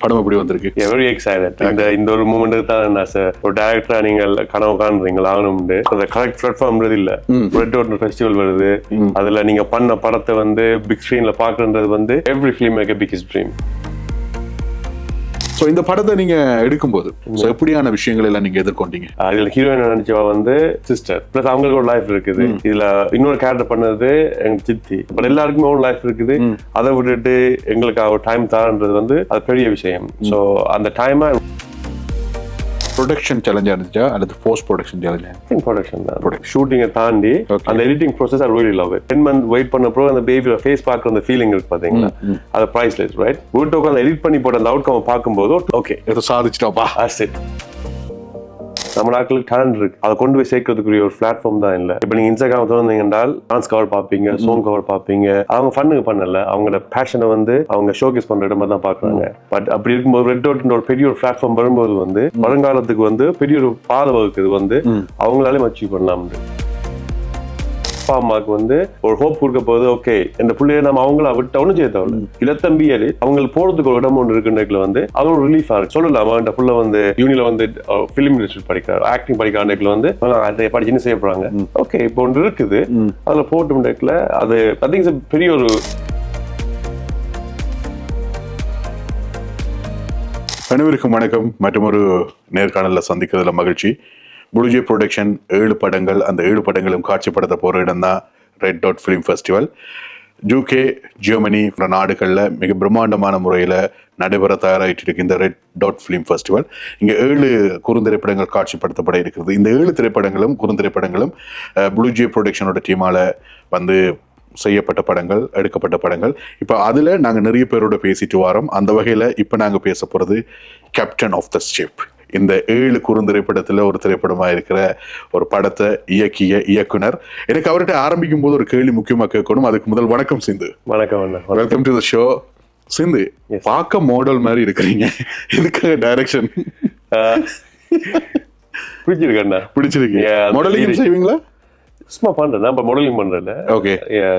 படம் எப்படி வந்திருக்கு? Very excited. இந்த ஒரு மூமெண்ட்டுக்கு தான் ஒரு டைரக்டரா நீங்கள் கனவு காண்றீங்க ஆகணும்னு. அந்த கரெக்ட் பிளாட்ஃபார்ம்ன்றது இல்ல. ரெட் டோட் ஃபெஸ்டிவல் வருது, அதுல நீங்க பண்ண படத்தை வந்து பிக் ஸ்கிரீன்ல பாக்குறது வந்து every film maker biggest dream. So இந்த படத்தை நீங்க எடுக்கும்போது எப்படியான விஷயங்கள் எல்லாம் நீங்க எதிர்கொண்டீங்க? இதுல ஹீரோயின் நினைச்சவா வந்து சிஸ்டர், பிளஸ் அவங்களுக்கு ஒரு லைஃப் இருக்குது. இதுல இன்னொரு கேரக்டர் பண்ணது எங்க சித்தி. பட் எல்லாருக்குமே ஒரு லைஃப் இருக்குது. அதை விட்டுட்டு எங்களுக்கு ஒரு டைம் தான்ன்றது வந்து அது பெரிய விஷயம். ஸோ அந்த டைமை ப்ரொடக்ஷன் சேலஞ்சா இருந்துச்சா அல்லது போஸ்ட் ப்ரொடக்ஷன் சேலஞ்சா? ப்ரொடக்ஷன் தான். ஷூட்டிங்கை தாண்டி அந்த editing process I really love it. 10 months wait பண்ணப்போ அந்த பேபியோட ஃபேஸ் பார்க்குற அந்த ஃபீலிங் இருக்கு பாத்தீங்களா, அது பிரைஸ்லெஸ். ரைட், வீட்டு உட்காந்து எடிட் பண்ணி போட்ட அந்த அவுட்கம் பார்க்கும்போது ஓகே ஏதோ சாதிச்சிட்டோப்பா. நம்ம நாட்களுக்கு டேலண்ட் இருக்கு, அதை கொண்டு போய் சேர்க்கறதுக்குரிய ஒரு பிளாட்ஃபார்ம் தான் இல்லை. இப்போ நீங்க இன்ஸ்டாகிராம் திறந்தீங்க என்றால் டான்ஸ் கவர் பார்ப்பீங்க, சாங் கவர் பார்ப்பீங்க. அவங்க ஃபன்னுக்கு பண்ணல, அவங்களோட பேஷனை வந்து அவங்க ஷோகேஸ் பண்ற இடமா தான் பாக்குறாங்க. பட் அப்படி இருக்கும்போது ரெட் டோட் ஒரு பெரிய ஒரு பிளாட்ஃபார்ம் வரும்போது வந்து வருங்காலத்துக்கு வந்து பெரிய ஒரு பாதை வகுக்குது வந்து அவங்களாலே அச்சீவ் பண்ணலாம். அப்பா அம்மாவுக்கு வந்து ஒரு ஹோப் கொடுக்க போகுது. ஓகே, இந்த பிள்ளைய நம்ம அவங்கள விட்டு ஒன்னும் செய்ய தேவை இளத்தம்பியாரு அவங்களுக்கு போறதுக்கு ஒரு இடம் ஒன்று இருக்குன்றதுல வந்து அது ஒரு ரிலீஃபா இருக்கு. சொல்லலாமா, இந்த புள்ள வந்து யூனில வந்து பிலிம் இண்டஸ்ட்ரி படிக்கிறார், ஆக்டிங் படிக்கிறாண்டுல வந்து அதை படிச்சுன்னு செய்ய போறாங்க. ஓகே, இப்போ ஒன்று இருக்குது, அதுல போட்டு அது ஐ திங்க் பெரிய ஒரு. அனைவருக்கும் வணக்கம். மற்றும் ஒரு நேர்காணல சந்திக்கிறதுல மகிழ்ச்சி. புளுஜே ப்ரொடக்ஷன் 7 படங்கள், அந்த 7 படங்களும் காட்சிப்படுத்த போகிற இடம் தான் red dot film festival. UK, Germany போன்ற நாடுகளில் மிக பிரம்மாண்டமான முறையில் நடைபெற தயாராகிட்டு இருக்கு இந்த ரெட் டாட் ஃபிலிம் ஃபெஸ்டிவல். இங்கே 7 குறுந்திரைப்படங்கள் காட்சிப்படுத்தப்பட இருக்கிறது. இந்த 7 திரைப்படங்களும் குறுந்திரைப்படங்களும் புளுஜே ப்ரொடக்ஷனோட டீமால் வந்து செய்யப்பட்ட படங்கள், எடுக்கப்பட்ட படங்கள். இப்போ அதில் நாங்கள் நிறைய பேரோட பேசிட்டு வரோம். அந்த வகையில் இப்போ நாங்கள் பேச போகிறது கேப்டன் ஆஃப் த ஷிப். இந்த 7 குறுந்திரைப்படத்தில் ஒரு திரைப்படமாக இருக்கிற ஒரு படத்தை இயக்கிய இயக்குனர். எனக்கு அவர்கிட்ட ஆரம்பிக்கும் போது ஒரு கேள்வி முக்கியமாக கேட்கணும். அதுக்கு முதல் வணக்கம் சிந்து. வணக்கம், வெல்கம் டு த ஷோ. சிந்து, பார்க்க மாடல் மாதிரி இருக்கிறீங்க, இதுக்காக டைரக்ஷன் பிடிச்சிருக்கு? மாடலிங் செய்வீங்களா? சும்மா பண்றேன், நான் மாடலிங் பண்றேன். ஓகே,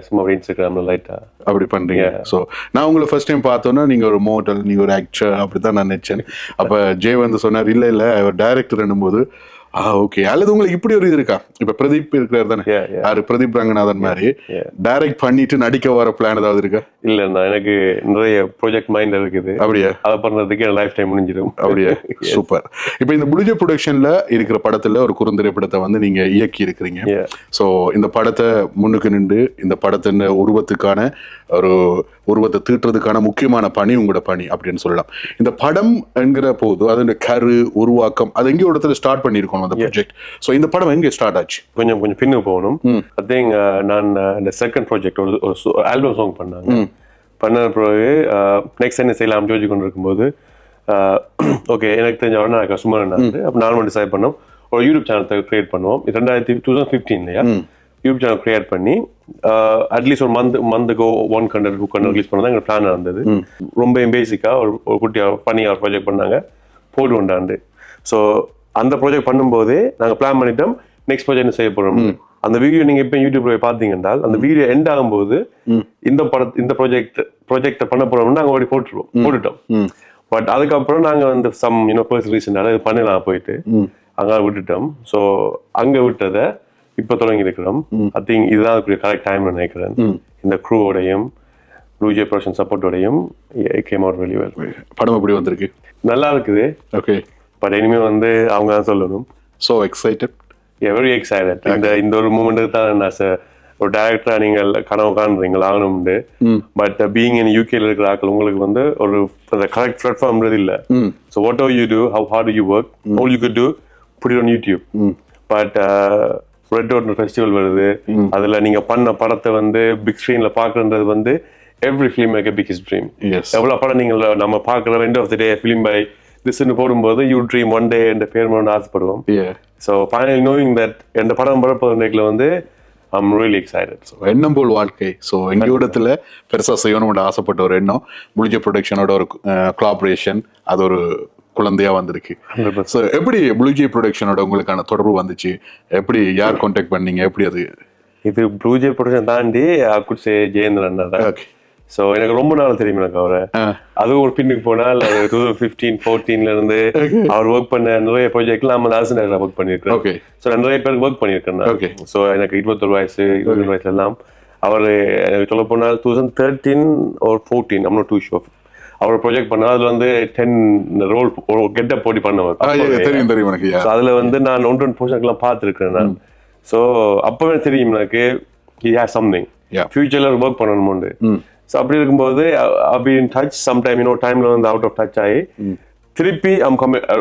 சும்மா இன்ஸ்டாகிராம்ல லைட்டா அப்படி பண்றீங்க. ஸோ நான் உங்களை ஃபர்ஸ்ட் டைம் பார்த்தோன்னா நீங்க ஒரு மாடல், நீங்க ஒரு ஆக்டர் அப்படிதான் நான் நினைச்சேன். அப்ப ஜெய் வந்து சொன்னார், இல்ல அவர் டைரக்டர் என்னும்போது ஓகே. அல்லது உங்களுக்கு இப்படி ஒரு இது இருக்கா? இப்ப பிரதீப் இருக்கிறார் தானே, யாரு பிரதீப் ரங்கநாதன் மாதிரி டைரக்ட் பண்ணிட்டு நடிக்க வர பிளான் ஏதாவது இருக்கா? இல்ல, எனக்கு நிறைய ப்ராஜெக்ட் மைண்ட் இருக்குது. அப்படியே அதை பண்றதுக்கு லைஃப் டைம் முடிஞ்சிடும். அப்படியே சூப்பர். இப்ப இந்த புளுஜே ப்ரொடக்ஷன்ல இருக்கிற படத்துல ஒரு குறுந்திரைப்படத்தை வந்து நீங்க இயக்கி இருக்கிறீங்க. ஸோ இந்த படத்தை முன்னுக்கு நின்று இந்த படத்தின் உருவத்தை தீட்டுறதுக்கான முக்கியமான பணி உங்களோட பணி அப்படின்னு சொல்லலாம். இந்த படம் என்கிற போது அதோட கரு உருவாக்கம் அது எங்கேயோ இடத்துல ஸ்டார்ட் பண்ணிருக்கணும் அந்த ப்ராஜெக்ட். ஸோ இந்த படம் எங்கே ஸ்டார்ட் ஆச்சு? கொஞ்சம் பின்னு போகணும். ஐ திங்க் நான் இந்த செகண்ட் ப்ராஜெக்ட் ஒரு ஆல்பம் சாங் பண்ண பிறகு நெக்ஸ்ட் என்ன செய்யலாம் யோசிச்சு கொண்டு இருக்கும்போது ஓகே, எனக்கு தெரிஞ்ச உடனே நான் சும்மா அப்போ நானும் டிசைட் பண்ணோம் ஒரு யூடியூப் சேனல் கிரியேட் பண்ணுவோம். 2015 யூடியூப் சேனல் கிரியேட் பண்ணி அட்லீஸ்ட் ஒரு மந்த்துக்கு 1 content 2 content ரிலீஸ் பண்ணதான் எங்களுக்கு பிளான் இருந்தது. ரொம்ப பேசிக்கா ஒரு குட்டியாக பண்ணியாக ப்ராஜெக்ட் பண்ணாங்க, போட்டு கொண்டாண்டு. ஸோ அந்த ப்ராஜெக்ட் பண்ணும்போதே நாங்கள் பிளான் பண்ணிட்டோம் நெக்ஸ்ட் ப்ராஜெக்ட் செய்ய போறோம். அந்த வீடியோ நீங்க இப்போ யூடியூப்ல போய் பாத்தீங்கன்னா அந்த வீடியோ எண்ட் ஆகும்போது இந்த ப்ராஜெக்ட் பண்ண போறோம்னு நாங்கள் ஓடி போட்டுட்டோம். பட் அதுக்கப்புறம் நாங்கள் வந்து சம் பர்சனல் ரீசனால இது பண்ணலாம் போயிட்டு அங்கே விட்டுட்டோம். ஸோ அங்கே விட்டதை இப்போ தொடங்கி இருக்கிறோம். ஐ திங்க் இதுதான் கரெக்ட் டைம் நினைக்கிறேன். இந்த க்ரூவோடையும் புளுஜே ப்ரொடக்ஷன் சப்போர்ட்டோடையும் கேம் அவுட் வெரி வெல். படம் எப்படி வந்திருக்கு? நல்லா இருக்குது. ஓகே, பட் இனிமே வந்து அவங்க தான் சொல்லணும். So excited, very excited. இந்த ஒரு மூமெண்ட்டுக்கு தான் நான் ஒரு டைரக்டரா நீங்கள் கனவு காண்றீங்க ஆகணும்னு. பட் பீயிங் இன் யூகேல இருக்கிற ஆட்கள் உங்களுக்கு வந்து ஒரு கரெக்ட் பிளாட்ஃபார்ம்ன்றது இல்லை. So whatever you do, how hard you work, all you could do put it on YouTube. But Red Dot festival வருது, அதுல நீங்க பண்ண படத்தை வந்து பிக் ஸ்கிரீன்ல பாக்குறது வந்து every film maker biggest dream. எவ்வளவு படம் நீங்க நம்ம பாக்குற end of the day film by திஸ்ன்னு போடும்போது யூ ட்ரீம் ஒன் டே என்ற பேர் மட்டும் ஆசைப்படுவோம். ஸோ ஃபைனலி நோயிங் தட் எந்த படம் வரப்போதுல வந்து ஐம் ரியலி எக்ஸைட்டட். ஸோ எண்ணம் போல் வாழ்க்கை. ஸோ எங்க இடத்துல பெருசா செய்யணும்னு ஆசைப்பட்ட ஒரு எண்ணம் புளுஜே ப்ரொடக்ஷனோட ஒரு கொலாபரேஷன், அது ஒரு குழந்தையா வந்திருக்கு. ஸோ எப்படி புளுஜே ப்ரொடக்ஷனோட உங்களுக்கான தொடர்பு வந்துச்சு? எப்படி யார் கான்டாக்ட் பண்ணீங்க? எப்படி அது? இது புளுஜே ப்ரொடக்ஷன் தாண்டி ஜெயேந்திரன் தான். ஸோ எனக்கு ரொம்ப நாள் தெரியும் எனக்கு அவரை. அதுவும் ஒரு பின்னுக்கு போனால் 2015-14 இருந்து அவர் ஒர்க் பண்ண நிறைய ப்ராஜெக்ட்ல நம்ம ஆசிரியர் ஒர்க் பண்ணியிருக்கேன். ஓகே. ஸோ நான் நிறைய பேருக்கு ஒர்க் பண்ணியிருக்கேன். ஸோ எனக்கு 21 வயசு 22 வயசுல எல்லாம் அவர் எனக்கு சொல்ல போனால் 2013 or 14 I'm not too sure. அவர் ப்ராஜெக்ட் பண்ணா அதுல வந்து 10 ரோல் கெட்டப் போட்டி பண்ணவர். தெரியும் தெரியும் எனக்கு. அதுல வந்து நான் 1-2 ப்ராஜெக்ட்லாம் பார்த்துருக்கேன் நான். ஸோ அப்பவே தெரியும் எனக்கு he has something. ஃபியூச்சர்ல ஒர்க் பண்ணணும்னு. ஸோ அப்படி இருக்கும்போது I've been in touch sometime, டைம்ல வந்து அவுட் ஆஃப் டச் ஆகி திருப்பி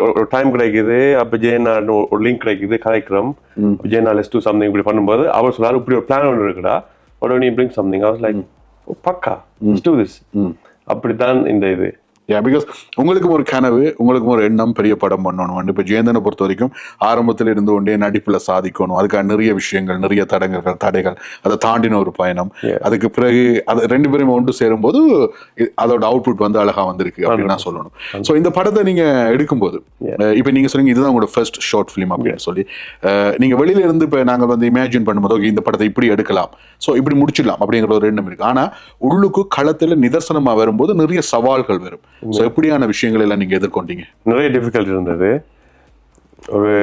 ஒரு டைம் கிடைக்குது. அப்ப ஜெயனா ஒரு லிங்க் கிடைக்குது, கலைக்கிறோம். ஜெயனா லெட்ஸ் டு சம்திங் இப்படி பண்ணும்போது அவர் சொல்லாரு இப்படி ஒரு பிளான் ஒன்று இருக்குடா, what do you bring something? I was like, பக்கா, let's do this. அப்படித்தான் இந்த இது. பிகாஸ் உங்களுக்கும் ஒரு கனவு, உங்களுக்கும் ஒரு எண்ணம், பெரிய படம் பண்ணணும். இப்போ ஜெயந்தனை பொறுத்த வரைக்கும் ஆரம்பத்தில் இருந்து கொண்டே நடிப்புல சாதிக்கணும், அதுக்காக நிறைய விஷயங்கள், நிறைய தடைகள், அதை தாண்டின ஒரு பயணம். அதுக்கு பிறகு அது 2 பேரும் ஒன்று சேரும்போது அதோட அவுட்புட் வந்து அழகா வந்திருக்கு அப்படின்னு நான் சொல்லணும். ஸோ இந்த படத்தை நீங்க எடுக்கும்போது இப்போ நீங்க சொன்னீங்க இதுதான் உங்களோட ஃபர்ஸ்ட் ஷார்ட் ஃபிலிம் அப்படின்னு சொல்லி, நீங்க வெளியில இருந்து இப்போ நாங்கள் வந்து இமேஜின் பண்ணும்போது இந்த படத்தை இப்படி எடுக்கலாம், ஸோ இப்படி முடிச்சிடலாம் அப்படிங்கிற ஒரு எண்ணம் இருக்கு. ஆனா உள்ளுக்கு களத்துல நிதர்சனமா வரும்போது நிறைய சவால்கள் வரும். ஸோ எப்படியான விஷயங்கள் எல்லாம் நீங்க எதிர்கொண்டீங்க? நிறைய டிஃபிகல்ட் இருந்தது. ஒரு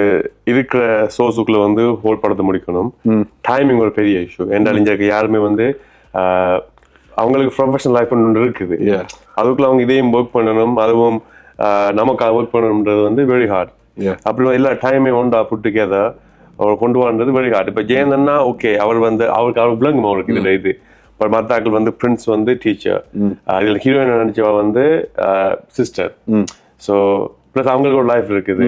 இருக்கிற சோர்ஸுக்குள்ள வந்து ஹோல் படத்தை முடிக்கணும். டைமிங் ஒரு பெரிய இஷ்யூ. என்றால் இங்க யாருமே வந்து அவங்களுக்கு ப்ரொஃபஷனல் லைஃப் ஒன்று இருக்குது, அதுக்குள்ள அவங்க இதையும் ஒர்க் பண்ணணும், அதுவும் நமக்காக ஒர்க் பண்ணணும்ன்றது வந்து வெரி ஹார்ட். அப்படி எல்லா டைமே ஒன்றா புட் டுகெதர் அவர் கொண்டு வந்தது வெரி ஹார்ட். இப்போ ஜெயந்தன்னா ஓகே, அவர் வந்து அவருக்கு விளங்கும் அவருக்கு இதுல இது. பட் மத்தாக்கள் வந்து பிரின்ஸ் வந்து டீச்சர், இதில் ஹீரோயின் நினைச்சவா வந்து சிஸ்டர். ஸோ ப்ளஸ் அவங்களுக்கு ஒரு லைஃப் இருக்குது.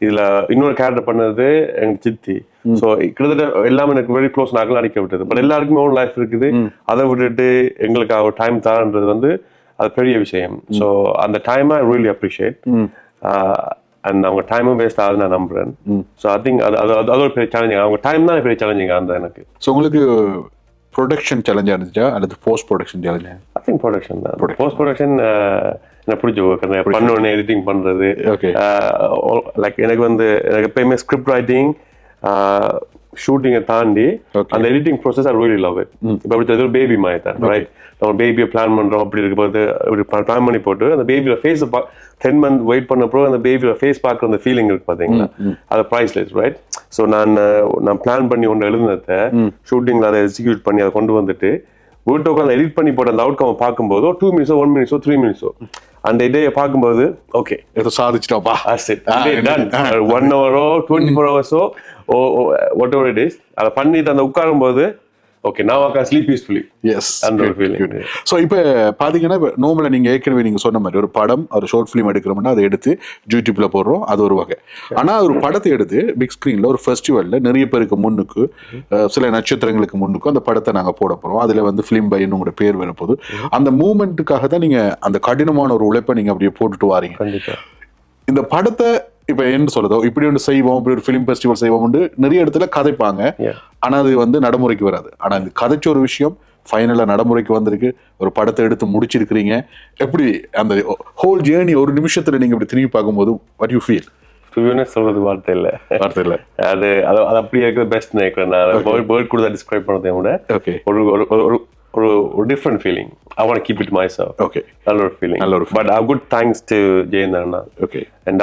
இதுல இன்னொரு கேரக்டர் பண்ணது எங்க சித்தி. ஸோ கிட்டத்தட்ட எல்லாமே எனக்கு வெரி க்ளோஸ் நாட்கள் நடிக்க விட்டது. பட் எல்லாருக்குமே ஒரு லைஃப் இருக்குது, அதை விட்டுட்டு எங்களுக்கு ஒரு டைம் தரன்றது வந்து அது பெரிய விஷயம். ஸோ அந்த டைமை ஐ ரியலி அப்ரிஷியேட். அண்ட் அவங்க டைமும் வேஸ்ட் ஆகுது நான் நம்புறேன். ஸோ ஐ திங்க் அது ஒரு பெரிய சேலஞ்சிங். அவங்க டைம் தான் பெரிய சேலஞ்சிங் அந்த எனக்கு. ஸோ உங்களுக்கு ப்ரொடக்ஷன் சேலஞ்சா இருந்துச்சா அல்லது போஸ்ட் ப்ரொடக்ஷன் சேலஞ்சா? ஐ திங்க் ப்ரொடக்ஷன் தான். போஸ்ட் ப்ரொடக்ஷன் எனக்கு பிடிச்ச ஒர்க். பண்ணோன்னு எடிட்டிங் பண்றது, லைக் எனக்கு வந்து எனக்கு எப்பயுமே ஸ்கிரிப்ட் ரைட்டிங் ஷூட்டிங்கை தாண்டி அந்த editing process I really love it. இப்போ அப்படி ஒரு பேபி மாதிரி தான், ரைட்? நம்ம பேபியை பிளான் பண்றோம், அப்படி இருக்கும்போது பிளான் பண்ணி போட்டு அந்த பேபியோட ஃபேஸ் 10 months வெயிட் பண்ணப்போ அந்த பேபியோட ஃபேஸ் பார்க்குற அந்த ஃபீலிங் இருக்கு பாத்தீங்களா, அது ப்ரைஸ்லெஸ், ரைட்? ஸோ நான் பிளான் பண்ணி ஒன்று எழுதுனதை ஷூட்டிங்ல அதை எக்ஸிக்யூட் பண்ணி அதை கொண்டு வந்துட்டு வீட்டை உட்காந்து எடிட் பண்ணி போட்டு அந்த அவுட்கம் பார்க்கும்போதோ 2 minutes 1 minute 3 minutes அந்த இடையை பார்க்கும்போது ஓகே ஏதோ சாதிச்சிட்டோப்பா, 1 hour 24 hours what ever it is, அதை பண்ணிட்டு அந்த உட்காரும்போது okay now I can sleep peacefully. Yes, அந்த ஒரு ஃபீலிங். ஸோ இப்போ பார்த்தீங்கன்னா இப்போ நார்மலாக நீங்கள் ஏற்கனவே நீங்கள் சொன்ன மாதிரி ஒரு படம் ஒரு ஷார்ட் ஃபிலிம் எடுக்கிறோம்னா அதை எடுத்து யூடியூப்ல போடுறோம், அது ஒரு வகை. ஆனால் ஒரு படத்தை எடுத்து பிக் ஸ்க்ரீனில் ஒரு ஃபெஸ்டிவலில் நிறைய பேருக்கு முன்னுக்கு சில நட்சத்திரங்களுக்கு முன்னுக்கு அந்த படத்தை நாங்கள் போட போகிறோம், அதில் வந்து ஃபிலிம் பைன்னு உங்களோட பேர் வரப்போது. அந்த மூமெண்ட்டுக்காக தான் நீங்கள் அந்த கடினமான ஒரு உழைப்பை நீங்கள் அப்படியே போட்டுட்டு வாரீங்க. இந்த படத்தை இப்ப என்ன சொல்றதோ இப்படி ஒன்று செய்வோம், இப்படி ஒரு ஃபிலிம் ஃபெஸ்டிவல் செய்வோம் நிறைய இடத்துல கதைப்பாங்க, ஆனா அது வந்து நடைமுறைக்கு வராது. ஆனா இந்த கதைச்ச ஒரு விஷயம் ஃபைனலா நடைமுறைக்கு வந்திருக்கு, ஒரு படத்தை எடுத்து முடிச்சிருக்கிறீங்க. எப்படி அந்த ஹோல் ஜேர்னி ஒரு நிமிஷத்துல நீங்க இப்படி திரும்பி பார்க்கும்போது வாட் யூ ஃபீல்? சொல்றது வார்த்தை இல்ல அது அப்படி இருக்கிறது பெஸ்ட் நினைக்கிறேன். நான் வேர்ட் கூட டிஸ்கிரைப் பண்ணதை விட ஒரு different feeling. I want to keep it myself. Okay. நல்ல ஒரு feeling. But good thanks to ஜெயந்தண்ணா. Okay. And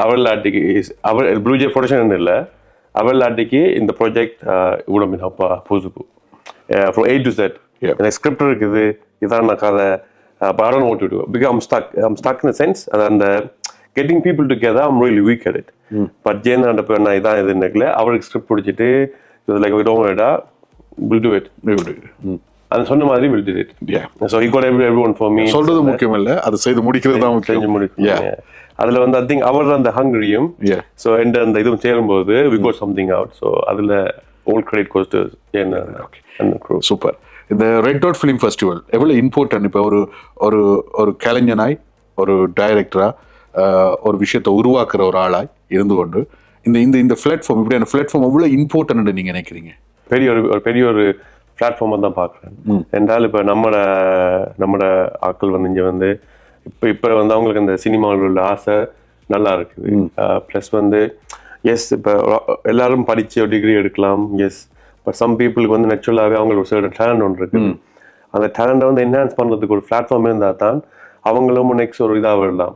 அவர் லாட்டிக்கு அவர் ப்ளூ ஜே ப்ரொடக்ஷன் இல்லை, அவர் லாட்டிக்கு இந்த ப்ராஜெக்ட் இவ்வளோ அப்பா புதுப்பு from A to Z. எனக்கு ஸ்கிரிப்ட் இருக்குது, இதான் நான் கதை, but I don't know what to do because I'm stuck in a sense. அந்த getting people together I'm really weak at it. But ஜெயந்தண்ணா இப்போ நான் இதான் இது நினைக்கல, அவருக்கு ஸ்கிரிப்ட் பிடிச்சிட்டு like don't worry, we'll do it. அது சொன்ன மாதிரி will do it. So he got everyone for me. சொல்றது முக்கியம் இல்ல, அது செய்து முடிக்கிறது தான் முக்கியம். செஞ்சு முடிக்கணும். அதுல வந்து I think அவர் அந்த ஹங்கரியும் so அந்த இதுவும் சேரும்போது we got something out. So அதுல all credit goes to Jena and the crew. Super. இந்த ரெட் டாட் ஃபிலிம் ஃபெஸ்டிவல் எவ்வளவு இம்பார்ட்டன்ட்? இப்போ ஒரு கலைஞனாய், ஒரு டைரக்டரா, ஒரு விஷயத்தை உருவாக்குற ஒரு ஆளாய் இருந்து கொண்டு இந்த பிளாட்ஃபார்ம், இப்படியான பிளாட்ஃபார்ம் எவ்வளவு இம்பார்ட்டன்ட் நீங்க நினைக்கிறீங்க? பெரிய ஒரு பிளாட்ஃபார்மாக தான் பார்க்குறேன். என்றால் இப்போ நம்மளோட ஆட்கள் வந்து இங்கே வந்து இப்போ வந்து அவங்களுக்கு அந்த சினிமாவில் உள்ள ஆசை நல்லா இருக்குது. ப்ளஸ் வந்து எஸ் இப்போ எல்லாரும் படித்து ஒரு டிகிரி எடுக்கலாம், எஸ். பட் சம் பீப்புளுக்கு வந்து நேச்சுரலாகவே அவங்களுக்கு ஒரு சர்டன் டேலண்ட் ஒன்று இருக்குது. அந்த டேலண்டை வந்து என்ஹான்ஸ் பண்ணுறதுக்கு ஒரு பிளாட்ஃபார்ம் இருந்தால் தான் அவங்களும் நெக்ஸ்ட் ஒரு இதாக வரலாம்.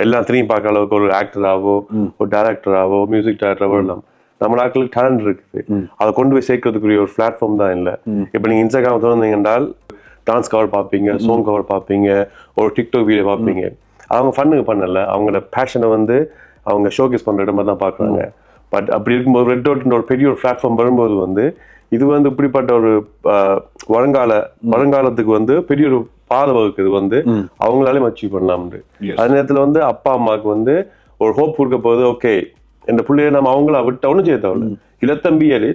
எல்லாம் திரும்பி பார்க்குற அளவுக்கு ஒரு ஆக்டராகவோ ஒரு டைரக்டராகவோ மியூசிக் டைரக்டராகவோ வரலாம். நம்ம நாட்களுக்கு டேலண்ட் இருக்குது, அதை கொண்டு போய் சேர்க்கறதுக்குரிய ஒரு பிளாட்ஃபார்ம் தான் இல்லை. இப்போ நீங்கள் இன்ஸ்டாகிராம் திறந்தீங்க என்றால் டான்ஸ் கவர் பார்ப்பீங்க, சாங் கவர் பார்ப்பீங்க, ஒரு டிக்டாக் வீடியோ பார்ப்பீங்க. அவங்க ஃபன்னுக்கு பண்ணல, அவங்களோட பேஷனை வந்து அவங்க ஷோகேஸ் பண்ணுற இடமா தான் பார்க்குறாங்க. பட் அப்படி இருக்கும்போது ரெட் டாட்ன்ற ஒரு பெரிய ஒரு பிளாட்ஃபார்ம் வரும்போது வந்து இது வந்து இப்படிப்பட்ட ஒரு வருங்காலத்துக்கு வந்து பெரிய ஒரு பாதை வகுக்குது வந்து அவங்களாலே அச்சீவ் பண்ணலாம். அதே நேரத்தில் வந்து அப்பா அம்மாவுக்கு வந்து ஒரு ஹோப் கொடுக்க போகுது. ஓகே, இந்த பிள்ளைய நம்ம அவங்கள விட்டு ஒன்றும் செய்ய தேவையில்ல, இளத்தம்பியாலே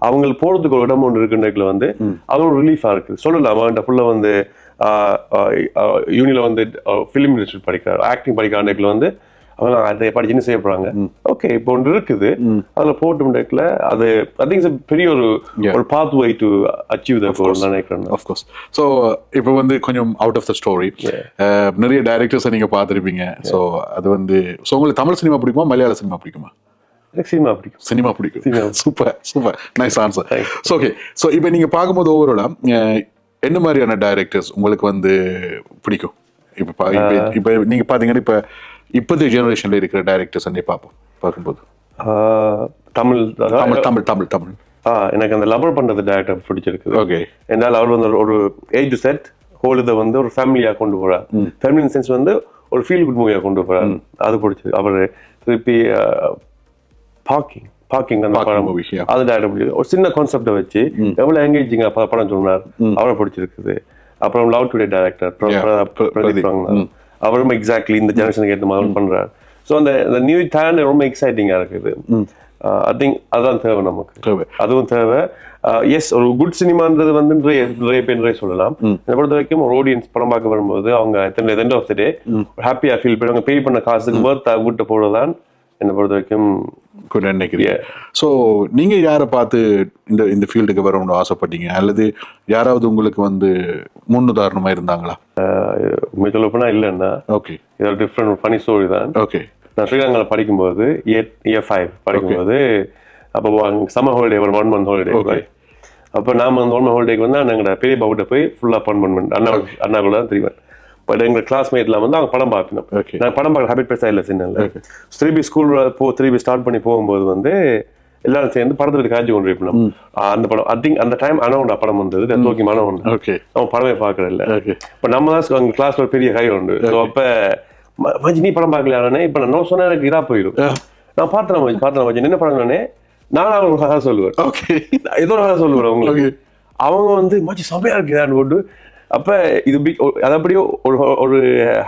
அவங்களுக்கு போறதுக்கு ஒரு இடம் ஒன்று இருக்குன்றதுல வந்து அது ஒரு ரிலீஃபா இருக்குது. சொல்லலாம் அவன் புள்ள வந்து யூனில வந்து ஃபிலிம் இன்ஸ்டியூட் படிக்கிறார், ஆக்டிங் படிக்கிற வந்து அவங்க அதை படிச்சு என்ன செய்ய போறாங்க. ஓகே, இப்போ ஒன்று இருக்குது, அதுல போட்டு அது ஐ திங்க் பெரிய ஒரு pathway to achieve the goal நினைக்கிறேன். Of course. ஸோ இப்போ வந்து கொஞ்சம் அவுட் ஆஃப் த ஸ்டோரி, நிறைய டைரக்டர்ஸை நீங்க பார்த்துருப்பீங்க. ஸோ அது வந்து ஸோ உங்களுக்கு தமிழ் சினிமா பிடிக்குமா, மலையாள சினிமா பிடிக்குமா? சினிமா பிடிக்கும். சினிமா பிடிக்கும். Super super, nice answer. Okay, so இப்போ நீங்க பார்க்கும்போது ஓவராலா என்ன மாதிரியான டைரக்டர்ஸ் உங்களுக்கு வந்து பிடிக்கும்? இப்போ நீங்க பாத்தீங்கன்னா இப்போதைய ஜெனரேஷன்ல இருக்கிற டைரக்டர்ஸ் பார்க்கும்போது தமிழ் தமிழ் தமிழ் தமிழ் தமிழ் எனக்கு அந்த லவர் பண்றது டைரக்டர் பிடிச்சிருக்கு. ஓகே, என்னால் அவர் வந்து ஒரு ஏஜ் டு செட் ஹோல் இதை வந்து ஒரு ஃபேமிலியா கொண்டு போறார். ஃபேமிலி சென்ஸ் வந்து ஒரு ஃபீல் குட் மூவியா கொண்டு போறார். அது பிடிச்சது. அவர் திருப்பி பார்க்கிங் அந்த படம் அது டைரக்டர் பிடிச்சது. ஒரு சின்ன கான்செப்டை வச்சு எவ்வளவு எங்கேஜிங்கா படம் சொன்னார், அவரை பிடிச்சிருக்குது. அப்புறம் love today director Pradeep Ranganath, அவரும் எக்ஸாக்ட்லி இந்த ஜெனரேஷனுக்கு ஏற்ற மாதிரி பண்றாரு. ஸோ அந்த நியூ டேலண்ட் ரொம்ப எக்ஸைட்டிங்கா இருக்குது. ஐ திங்க் அதான் தேவை நமக்கு, அதுவும் தேவை. எஸ், ஒரு குட் சினிமான்றது வந்து நிறைய பேர் சொல்லலாம். என்னை பொறுத்த வரைக்கும் ஒரு ஆடியன்ஸ் படம் பார்க்க வரும்போது அவங்க எண்ட் ஆஃப் த டே ஹாப்பியா ஃபீல் பண்ணி அவங்க பே பண்ண காசுக்கு ஒர்த் கூட்ட போடுறதான் என்னை பொறுத்த வரைக்கும் நினைக்கிறீங்க. ஸோ நீங்க யாரை பார்த்து இந்த ஃபீல்டுக்கு வரணும்னு ஆசைப்பட்டீங்க, அல்லது யாராவது உங்களுக்கு வந்து முன்னுதாரணமா இருந்தாங்களா? உண்மை சொல்ல போனா இல்லைன்னா ஓகே, இது ஒரு டிஃப்ரெண்ட் ஃபனி ஸ்டோரி தான். ஓகே, நான் ஸ்ரீலங்காவில் படிக்கும்போது இயர் 5 படிக்கும்போது அப்போ சம்மர் ஹாலிடே ஒரு 1 month ஹாலிடே. அப்போ நான் அந்த 1 month ஹாலிடேக்கு வந்து எங்களோட பெரிய பாவுட்ட போய் ஃபுல்லாக அப்பாயின்மெண்ட் அண்ணா கூட தான் தெரியும். பட் எங்க கிளாஸ்மேட்ல வந்து அவங்க படம் பார்க்கணும். நான் படம் பார்க்க ஹேபிட் பெருசா இல்லை சின்ன. திருப்பி ஸ்கூல் திருப்பி ஸ்டார்ட் பண்ணி போகும்போது வந்து எல்லாரும் சேர்ந்து படத்துக்கு காட்சி கொண்டு போய் அந்த படம் ஐ திங்க் அந்த டைம் அனௌண்ட் படம் வந்தது. தோக்கி மனம் அவன் படமே பார்க்கறது இல்லை. இப்போ நம்ம தான் அங்க கிளாஸ்ல ஒரு பெரிய கை உண்டு. ஸோ அப்ப மஞ்சி நீ படம் பார்க்கலையானே, இப்போ நான் சொன்னா எனக்கு இதா போயிடும். நான் பார்த்தேன் மஞ்சி என்ன படம்னானே நான் அவங்க கதை சொல்லுவேன். ஏதோ ஒரு கதை சொல்லுவேன் அவங்களுக்கு. அவங்க வந்து மஞ்சி சமையா இருக்குதான்னு போட்டு அப்ப இது அது அப்படியே ஒரு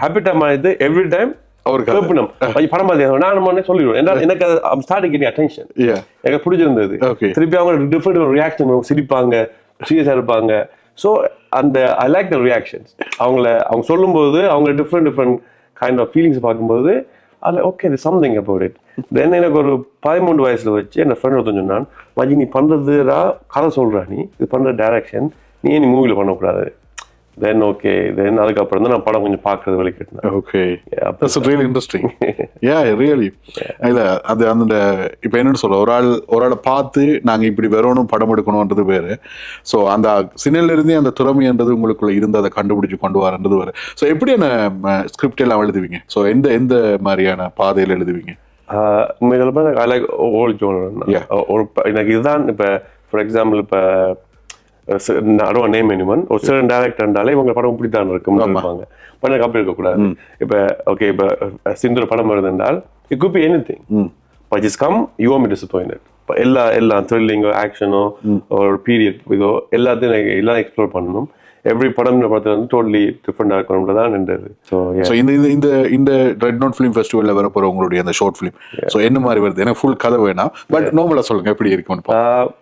ஹேபிட்டா மாதிரி எவ்ரி டைம் அவருக்கு படம் பார்த்து நான் சொல்லிடுவேன். எனக்கு ஸ்டார்டிங் அட்டென்ஷன் எனக்கு பிடிச்சிருந்தது. திருப்பி அவங்க டிஃப்ரெண்ட் ரியாக்ஷன், சிரிப்பாங்க, சீரியஸா இருப்பாங்க. ஸோ அந்த ஐ லைக் த ரியாக்ஷன்ஸ். அவங்க சொல்லும்போது அவங்க டிஃப்ரெண்ட் கைண்ட் ஆஃப் ஃபீலிங்ஸ் பார்க்கும்போது அதில் ஓகே இது சம்திங் அபவுட் இட். தென் எனக்கு ஒரு 13 வயசுல வச்சு என் ஃப்ரெண்ட் ஒருத்தன் சொன்னான், மஜி நீ பண்றதுடா கதை சொல்றா, நீ இது பண்ற டைரக்ஷன் நீ மூவில பண்ணக்கூடாது. தென் ஓகே, தென் அதுக்கப்புறம் தான் நான் படம் கொஞ்சம் பார்க்கறது வலிக்கிட்டேன். Okay, that's really interesting. Yeah really. இல்லை அது அந்த இப்போ என்னன்னு சொல்ல ஒரு ஆளை பார்த்து நாங்கள் இப்படி வரணும் படம் எடுக்கணுன்றது வேறு. ஸோ அந்த சினிலிருந்தே அந்த திறமைன்றது உங்களுக்குள்ள இருந்து அதை கண்டுபிடிச்சு கொண்டு வரன்றது வேறு. ஸோ எப்படியான ஸ்கிரிப்ட் எல்லாம் எழுதுவீங்க? ஸோ எந்த மாதிரியான பாதையில் எழுதுவீங்க? எனக்கு இதுதான் இப்போ ஃபார் எக்ஸாம்பிள் இப்போ நேம் எனிமன் ஒரு சில டைரக்டர் இருந்தாலே இவங்க படம் இப்படித்தான் இருக்குன்னு இருப்பாங்க. பட் எனக்கு அப்படி இருக்கக்கூடாது. இப்போ ஓகே, இப்போ சிந்துர படம் வருது என்றால் it could be anything, but it's come you want B disappointed. இப்போ எல்லாம் த்ரில்லிங்கோ ஆக்ஷனோ ஒரு பீரியட் இதோ எல்லாத்தையும் எல்லாம் எக்ஸ்ப்ளோர் பண்ணணும். எவ்ரி படம் படத்தில் வந்து டோட்டலி டிஃப்ரெண்டாக இருக்கணும்ன்றதான் நின்றது. ஸோ இந்த ரெட் நோட் ஃபிலிம் ஃபெஸ்டிவலில் வர போகிற உங்களுடைய அந்த ஷார்ட் ஃபிலிம் ஸோ என்ன மாதிரி வருது? எனக்கு ஃபுல் கதை வேணாம், பட் நார்மலாக சொல்லுங்க எப்படி இருக்கும்னு.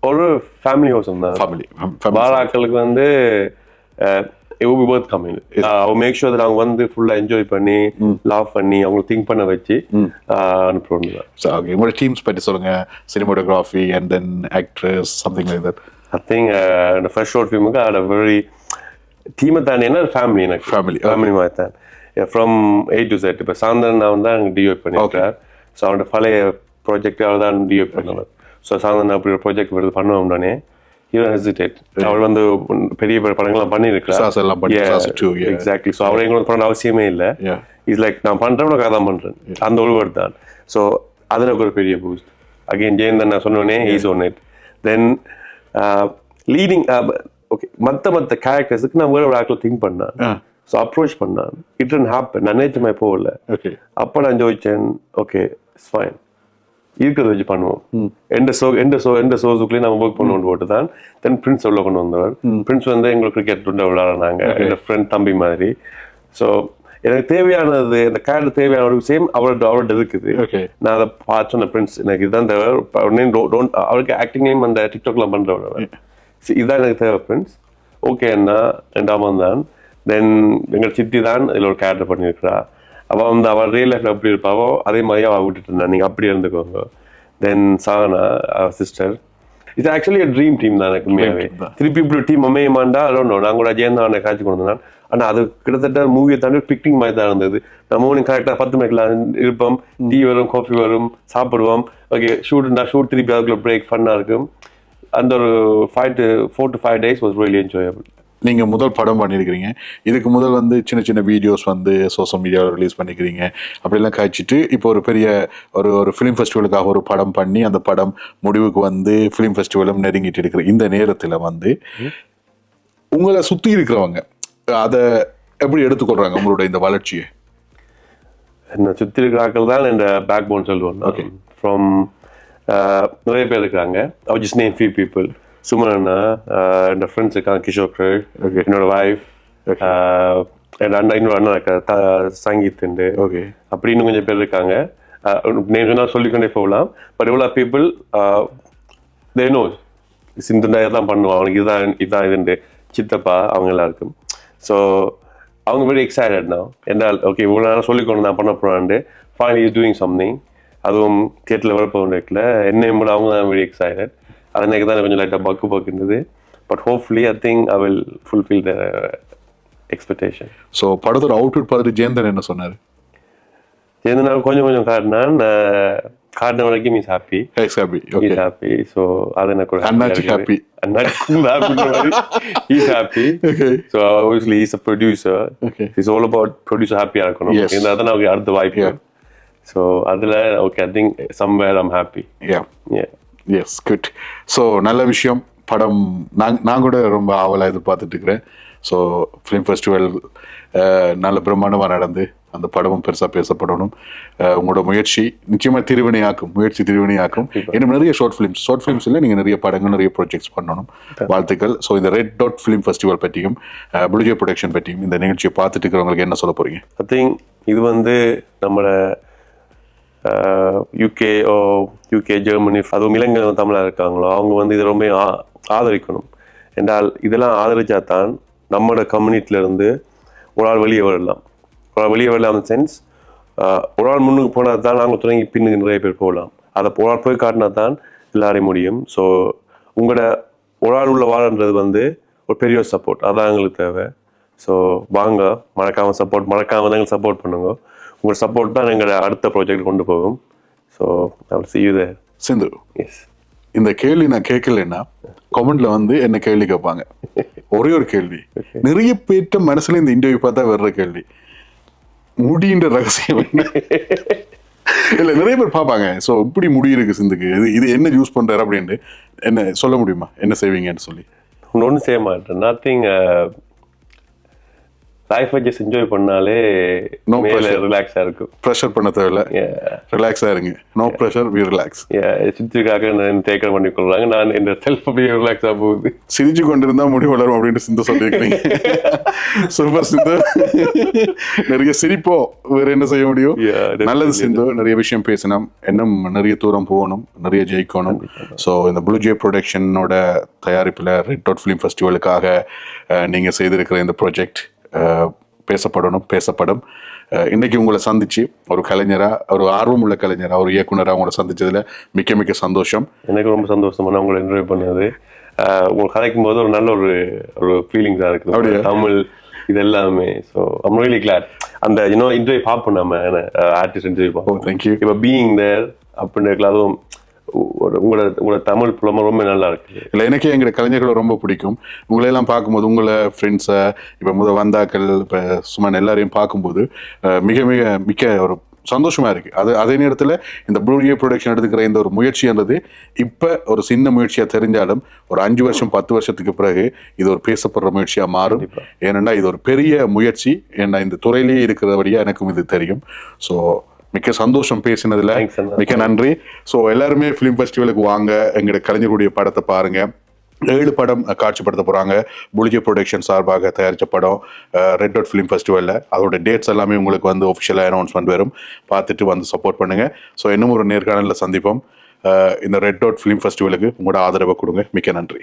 ஒரு ஃபேமிலி ஹவுஸ் தான். பாராக்களுக்கு வந்து it will be worth coming. Make sure that அவங்க வந்து ஃபுல்லா என்ஜாய் பண்ணி லாஃப் பண்ணி அவங்க திங்க் பண்ண வச்சு அனுப்புறோம். ஸோ ஓகே, உங்களோட டீம்ஸ் பற்றி சொல்லுங்க. Cinematography and then actress something like that. I think இந்த ஃபர்ஸ்ட் ஷார்ட் ஃபிலிமுக்கு அட் வெரி டீமை தாண்டி என்ன ஃபேமிலி, எனக்கு ஃபேமிலி மாதிரி தான் ஃப்ரம் A to Z. இப்போ சாந்தன் நான் வந்து அங்கே டிஓ பண்ணியிருக்கார். ஸோ அவனோட பழைய ப்ராஜெக்ட் அவர் தான் டிஓ பண்ணவர். ஸோ சாந்தன் அப்படி ஒரு ப்ராஜெக்ட் வருது பண்ணுவோம்னானே you don't hesitate. அவள் வந்து பெரிய பெரிய படங்கள்லாம் பண்ணியிருக்கா. பிசாசு எல்லாம் பண்ணி, பிசாசு 2, yeah. எக்ஸாக்ட்லி. ஸோ அவளை எங்களுக்கு பண்ண அவசியமே இல்லை. Yeah. இட்ஸ் லைக் நான் பண்ணுறேன், உனக்கு அதான் பண்ணுறேன், அந்த ஒரு வேர்ட் தான். ஸோ அது எனக்கு ஒரு பெரிய பூஸ்ட். அகெயின் ஜெயந்தன் நான் சொன்னோடனே is on it. Then leading okay மற்ற கேரக்டர்ஸுக்கு நான் வேறு ஒரு ஆக்டில் திங்க் பண்ணேன். ஸோ அப்ரோச் பண்ணான். It didn't happen. நான் நேற்றுமே போகல. Okay. அப்போ நான் ஜோதிச்சேன், ஓகே இட்ஸ் ஃபைன், இருக்கிறத வச்சு பண்ணுவோம். எந்த ஷோஸுக்குள்ளேயும் நம்ம ஒர்க் பண்ணுவோம் போட்டு தான். தென் பிரின்ஸ் உள்ள கொண்டு வந்தவர். பிரின்ஸ் வந்து எங்களுக்கு கிரிக்கெட் விளையாடுறாங்க, என்னோட ஃப்ரெண்ட் தம்பி மாதிரி. ஸோ எனக்கு தேவையானது, இந்த கேரக்டர் தேவையான ஒரு விஷயம் அவரோட இருக்குது. நான் அதை பார்த்து சொன்ன பிரின்ஸ் எனக்கு இதுதான் தேவை. அவருக்கு ஆக்டிங் நேம் அந்த டிக்டாக்லாம் பண்றவர். இதுதான் எனக்கு தேவை பிரின்ஸ். ஓகே அண்ணா, ரெண்டாமன் தான். தென் எங்கள் சித்தி தான் இதில் ஒரு கேரக்டர் பண்ணியிருக்கிறா. அவள் வந்து அவள் ரியல் லைஃப்ல எப்படி இருப்பாவோ அதே மாதிரி அவள் விட்டுட்டு இருந்தா, நீங்க அப்படி இருந்துக்கோங்க. தென் சானா சிஸ்டர், இது ஆக்சுவலி ட்ரீம் டீம் தான் எனக்கு உண்மையாவே. திருப்பி இப்படி டீம் அமையமாண்டா அலோனோ நான் கூட ஜெயந்தான் காட்சி கொண்டு வந்தான். ஆனா அது கிட்டத்தட்ட மூவியை தாண்டி பிக்னிக் மாதிரி தான் இருந்தது. நம்ம மார்னிங் கரெக்டாக 10 மணிக்கெல்லாம் இருப்போம், டீ வரும், காஃபி வரும், சாப்பிடுவோம். ஓகே ஷூட் திருப்பி அதுக்குள்ள பிரேக் ஃபன்னா இருக்கும். அந்த ஒரு 4 to 5 days was really enjoyable. நீங்க முதல் படம் பண்ணியிருக்கிறீங்க. இதுக்கு முதல் வந்து சின்ன வீடியோஸ் வந்து சோஷியல் மீடியாவில் ரிலீஸ் பண்ணிக்கிறீங்க. அப்படிலாம் காய்ச்சிட்டு இப்போ ஒரு பெரிய ஒரு ஃபிலிம் ஃபெஸ்டிவலுக்காக ஒரு படம் பண்ணி அந்த படம் முடிவுக்கு வந்து ஃபிலிம் ஃபெஸ்டிவலும் நெருங்கிட்டு இருக்கிற இந்த நேரத்தில் வந்து உங்களை சுற்றி இருக்கிறவங்க அதை எப்படி எடுத்துக்கொள்றாங்க உங்களோட இந்த வளர்ச்சியை? என்ன சுற்றி இருக்கிற ஆக்கள் தான் இந்த பேக் போன் சொல்லுவோம். ஓகே ஃப்ரம் நிறைய பேர் இருக்காங்க. அவர் just name few people. Suman அண்ணா, என் ஃப்ரெண்ட்ஸ் இருக்காங்க, கிஷோர், என்னோட வைஃப், இன்னொரு அண்ணா இருக்காரு சங்கீத். ஓகே அப்படி இன்னும் கொஞ்சம் பேர் இருக்காங்க. நான் சொல்லிக்கொண்டே போகலாம். பட் எவ்வளோ பீப்புள் தே நோ இந்த தான் பண்ணுவான், அவனுக்கு இதுதான் இதுண்டு சித்தப்பா அவங்க எல்லாருக்கும். ஸோ அவங்க வெரி எக்ஸைட்டட் நான் என்றால் ஓகே இவ்வளோ நேரம் சொல்லிக்கொண்டு நான் பண்ண போகிறான்ட்டு ஃபைனலி இஸ் டூயிங் சம்திங். அதுவும் தியேட்டரில் வரப்போகிற என்னையும் கூட அவங்க தான் வெரி எக்ஸைட்டட். அது எனக்கு தான் கொஞ்சம் லைட்டாக பக்கு இருந்தது. But hopefully I think I will fulfil the expectation. So படத்தோட அவுட்புட் பார்த்துட்டு ஜெயந்தன் என்ன சொன்னார்? ஜெயந்தன் கொஞ்சம் காட்டினான். காட்டின வரைக்கும் is happy. Is happy. So அது எனக்கு அண்ணாச்சி happy. Is happy. So obviously is a producer. It's all about producer ஹாப்பியாக இருக்கணும். அதான் நமக்கு அடுத்த வாய்ப்பு. ஸோ அதில் okay I think somewhere I'm happy. Yes good. So நல்ல விஷயம். படம் நான் கூட ரொம்ப ஆவலாக எதிர்பார்த்துட்டு இருக்கிறேன். ஸோ ஃபிலிம் ஃபெஸ்டிவல் நல்ல பிரம்மாண்டமாக நடந்து அந்த படமும் பெருசாக பேசப்படணும். உங்களோட முயற்சி நிச்சயமாக திருவினையாக்கும். இன்னும் நிறைய ஷார்ட் ஃபிலிம்ஸில் நீங்கள் நிறைய படங்கள் நிறைய ப்ராஜெக்ட்ஸ் பண்ணணும். வாழ்த்துக்கள். ஸோ இந்த ரெட் டாட் ஃபிலிம் ஃபெஸ்டிவல் பற்றியும் ப்ளூஜே ப்ரொடக்ஷன் பற்றியும் இந்த நிகழ்ச்சியை பார்த்துட்டு இருக்கிறவங்களுக்கு என்ன சொல்ல போகிறீங்க? ஐ திங்க் இது வந்து நம்மளோட யூகே ஜெர்மனி அதுவும் இளைஞர்கள் தமிழாக இருக்காங்களோ அவங்க வந்து இதை ரொம்ப ஆதரிக்கணும். என்றால் இதெல்லாம் ஆதரிச்சா தான் நம்மளோட கம்யூனிட்டியிலேருந்து ஒரு ஆள் வெளியே வரலாம். அந்த சென்ஸ் ஒரு ஆள் முன்னுக்கு போனால் தான் நாங்கள் தொடங்கி பின்னுக்கு நிறைய பேர் போகலாம். அதை ஒரு ஆள் போய் காட்டினா தான் எல்லாரையும் முடியும். ஸோ உங்களோட ஒரு ஆள் உள்ள வாழ்ன்றது வந்து ஒரு பெரிய சப்போர்ட் அதான் எங்களுக்கு தேவை. ஸோ வாங்க மறக்காமல் தான் எங்களுக்கு சப்போர்ட் பண்ணுங்க. உங்களோட சப்போர்ட் தான் எங்களை அடுத்த ப்ராஜெக்ட் கொண்டு போகும். So I will see you there. Sindhu, yes இந்த கேள்வி நான் கேட்கலன்னா கமெண்ட்ல வந்து என்ன கேள்வி கேட்பாங்க. ஒரே ஒரு கேள்வி, நிறைய பேர்ட்ட மனசுல இந்த இன்டர்வியூ பார்த்தா வர்ற கேள்வி, முடின்ற ரகசியம் என்ன? இல்ல நிறைய பேர் பார்ப்பாங்க. ஸோ இப்படி முடி இருக்கு சிந்துக்கு, இது என்ன யூஸ் பண்றாரு அப்படின்ட்டு என்ன சொல்ல முடியுமா? என்ன செய்வீங்கன்னு சொல்லி? ஒன்றும் செய்ய மாட்டேன். நத்திங். லைஃபை ஜஸ்ட் என்ஜாய் பண்ணாலே ரிலாக்ஸாக இருக்கும். ப்ரெஷர் பண்ண தேவையில்ல, ரிலாக்ஸாக இருங்க. No pressure, we relax. சிரிச்சுக்காக நான் தேக்கரம் பண்ணி கொள்றாங்க. நான் இந்த செல்ஃப் அப்படியே ரிலாக்ஸாக போகுது. சிரிச்சு கொண்டிருந்தா முடி வளரும் அப்படின்னு சிந்து சொல்லியிருக்கீங்க. சூப்பர் சிந்து. நிறைய சிரிப்போம், வேற என்ன செய்ய முடியும்? நல்லது சிந்து, நிறைய விஷயம் பேசணும், இன்னும் நிறைய தூரம் போகணும், நிறைய ஜெயிக்கணும். ஸோ இந்த ப்ளூஜே ப்ரொடக்ஷனோட தயாரிப்பில் ரெட் டாட் ஃபிலிம் ஃபெஸ்டிவலுக்காக நீங்கள் செய்திருக்கிற இந்த ப்ராஜெக்ட் பேசப்படும். இன்னைக்கு உங்களை சந்திச்சு ஒரு கலைஞரா, ஒரு ஆர்வம் உள்ள கலைஞரா, ஒரு இயக்குனரா உங்களை சந்திச்சதுல மிக்க சந்தோஷம். எனக்கு ரொம்ப சந்தோஷமான உங்களை இன்டர்வியூ பண்ணது. உங்களுக்கு கதைக்கும் போது ஒரு நல்ல ஒரு ஃபீலிங்ஸா இருக்குது. தமிழ் இது எல்லாமே. So I'm really Claude. அந்த இன்டர்வியூ பார்ப்போம், நம்ம ஆர்டிஸ்ட் இன்டர்வியூ பார்ப்போம். தேங்க்யூ. இப்போ பீயிங் தேர் அப்படின்னு இருக்கலாம். அதுவும் உங்களோட தமிழ் புலமை ரொம்ப நல்லா இருக்கு. இல்லை, எனக்கே எங்கள் கலைஞர்களை ரொம்ப பிடிக்கும். உங்களையெல்லாம் பார்க்கும்போது, உங்களை ஃப்ரெண்ட்ஸை இப்போ வந்தாக்கள் இப்போ சும்மா எல்லாரையும் பார்க்கும்போது மிக மிக மிக்க ஒரு சந்தோஷமா இருக்கு. அதே நேரத்தில் இந்த ப்ளூஜே ப்ரொடக்ஷன் எடுத்துக்கிற இந்த ஒரு முயற்சின்றது இப்போ ஒரு சின்ன முயற்சியாக தெரிஞ்சாலும் ஒரு 5 வருஷம் 10 வருஷத்துக்கு பிறகு இது ஒரு பேசப்படுற முயற்சியாக மாறும். ஏனென்னா இது ஒரு பெரிய முயற்சி. ஏன்னா இந்த துறையிலேயே இருக்கிறபடியாக எனக்கும் இது தெரியும். ஸோ மிக்க சந்தோஷம் பேசினதுல, மிக்க நன்றி. ஸோ எல்லாருமே ஃபிலிம் ஃபெஸ்டிவலுக்கு வாங்க, எங்களுடைய கலைஞருடைய படத்தை பாருங்க. 7 படம் காட்சிப்படுத்த போகிறாங்க. புளுஜே ப்ரொடக்ஷன் சார்பாக தயாரித்த படம் ரெட் டாட் ஃபிலிம் ஃபெஸ்டிவலில். அதோட டேட்ஸ் எல்லாமே உங்களுக்கு ஒஃபிஷியலாக அனௌன்ஸ்மெண்ட் வரும். பார்த்துட்டு சப்போர்ட் பண்ணுங்கள். ஸோ இன்னும் ஒரு நேர்காணலில் சந்திப்போம். இந்த ரெட் டாட் ஃபிலிம் ஃபெஸ்டிவலுக்கு உங்களோட ஆதரவை கொடுங்க. மிக்க நன்றி.